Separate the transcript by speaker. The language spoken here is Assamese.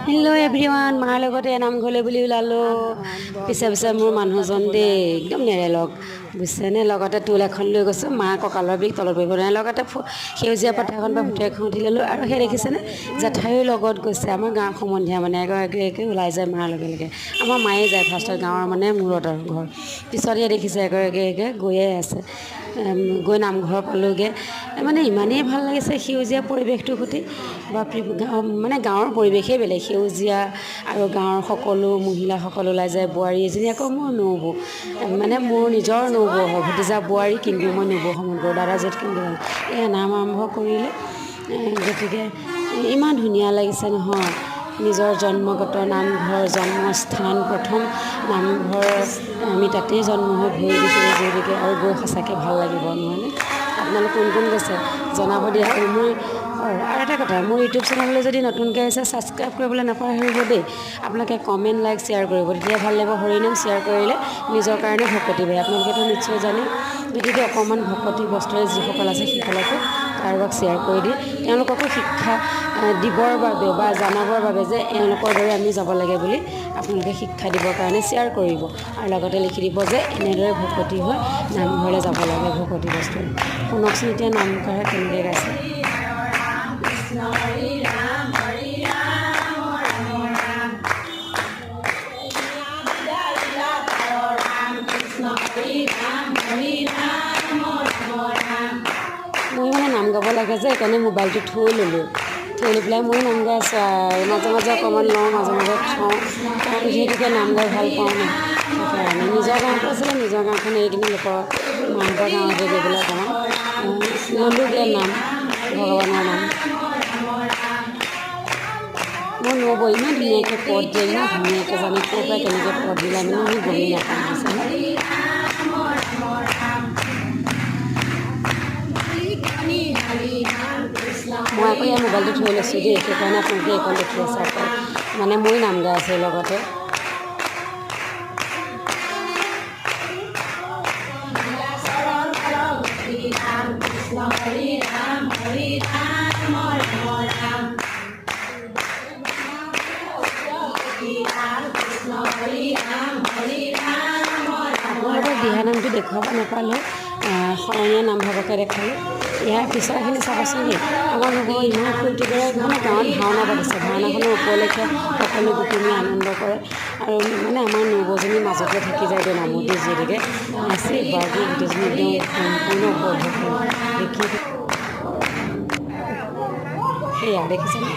Speaker 1: হেল্ল' এভৰিৱান মাৰ লগতে নামঘৰলৈ বুলি ওলালোঁ পিছে পিছে মোৰ মানুহজন দেই একদম নেৰে লগ বুজিছেনে লগতে টুল এখন লৈ গৈছোঁ মা কঁকালৰ বিষ তলত বহিব নোৱাৰে লগতে সেউজীয়া পথাৰখন পৰা ফটো এখন উঠি ল'লোঁ আৰু সেই দেখিছেনে জেঠাইৰ লগত গৈছে আমাৰ গাঁৱৰ সম্বন্ধীয়া মানে এগৰাকী ওলাই যায় মাৰ লগে লগে আমাৰ মায়ে যায় ফাৰ্ষ্টত গাঁৱৰ মানে মূৰত আৰু ঘৰ পিছত দেখিছে এগৰাকীকে গৈয়ে আছে গৈ নামঘৰ পালোঁগৈ মানে ইমানেই ভাল লাগিছে সেউজীয়া পৰিৱেশটোৰ সৈতে বাপৰে মানে গাঁৱৰ পৰিৱেশেই বেলেগ সেউজীয়া আৰু গাঁৱৰ সকলো মহিলাসকল ওলাই যায় বোৱাৰী এজনী আকৌ মোৰ নবৌ মানে মোৰ নিজৰ নবৌ হয় ভতিজা বোৱাৰী কিন্তু মই নবৌ সমান কৰোঁ দাদা জেঠ কিন্তু এয়া নাম আৰম্ভ কৰিলে গতিকে ইমান ধুনীয়া লাগিছে নহয় নিজৰ জন্মগত নামঘৰ জন্মস্থান প্ৰথম নামঘৰ আমি তাতেই জন্ম হৈ ভৰি দিছিলোঁ যিহেতুকে আৰু গৈ সঁচাকৈ ভাল লাগিব নহয়নে আপোনালোক কোন কোন গৈছে জনাব দিয়া আৰু মই আৰু এটা কথা মোৰ ইউটিউব চেনেললৈ যদি নতুনকৈ আহিছে ছাবস্ক্ৰাইব কৰিবলৈ নাপাহৰিব দেই আপোনালোকে কমেণ্ট লাইক শ্বেয়াৰ কৰিব তেতিয়া ভাল লাগিব হৰিনাম শ্বেয়াৰ কৰিলে নিজৰ কাৰণে ভকতি পায় আপোনালোকেতো নিশ্চয় জানে গতিকে অকণমান ভকতি বস্তুৰে যিসকল আছে সেইসকলকো কাৰোবাক শ্বেয়াৰ কৰি দি তেওঁলোককো শিক্ষা দিবৰ বাবে বা জনাবৰ বাবে যে এওঁলোকৰ দৰে আমি যাব লাগে বুলি আপোনালোকে শিক্ষা দিবৰ কাৰণে শ্বেয়াৰ কৰিব আৰু লগতে লিখি দিব যে এনেদৰে ভকতি হৈ নামঘৰলৈ যাব লাগে ভকতি বস্তু শুনকচোন এতিয়া নামঘৰ কেনেকৈ গাইছে হৰি ৰাম হৰি ৰাম ৰাম ৰাম মই মানে নাম গাব লাগে যে সেইকাৰণে মোবাইলটো থৈ ল'লোঁ থৈ লৈ পেলাই মই নাম গাই আছোঁ আৰু মাজে মাজে অকণমান লওঁ মাজে মাজে থওঁ কাৰণ যিহেতুকে নাম গাই ভাল পাওঁ ন সেইকাৰণে নিজৰ গাঁৱতো আছিলে নিজৰ গাঁওখন এৰি কিনে লোকৰ মাহঁতৰ গাঁৱতে গৈ পেলাই অকণমান ল'লোঁগৈ নাম ভগৱানৰ নাম মোৰ নবৌ ইমান ধুনীয়াকৈ পদ দিয়ে ইমান ধুনীয়াকৈ জানি ক'ৰ পৰা কেনেকৈ পদ দিলে মানে আমি গমেই নাপাওঁ বুজিছেনে মই আকৌ ইয়াৰ মোবাইলটো থৈ লৈছোঁ দেই সেইকাৰণে আপোনালোকে এইখন দেখি আছে আকৌ মানে মই নাম গাই আছোঁ লগতে হৰি ৰাম হৰি ৰাম ৰাম আপোনালোকৰ দিহানামটো দেখুৱাব নাপালোঁ শৰণীয়া নামভাগকে দেখালোঁ ইয়াৰ পিছৰখিনি চাবচোন আমাৰ নবৌ ইমান ফূৰ্তি কৰে মানে গাঁৱত ভাওনা পাতিছে ভাওনাখনৰ উপলক্ষে সকলো গোপিনী আনন্দ কৰে আৰু মানে আমাৰ নবৌজনী মাজতে থাকি যায় এতিয়া নামতি যিহেতুকে নাচি বাগি গোটেইজনী একদম সম্পূৰ্ণ উপভোগ কৰে দেখি সেয়া দেখিছেনে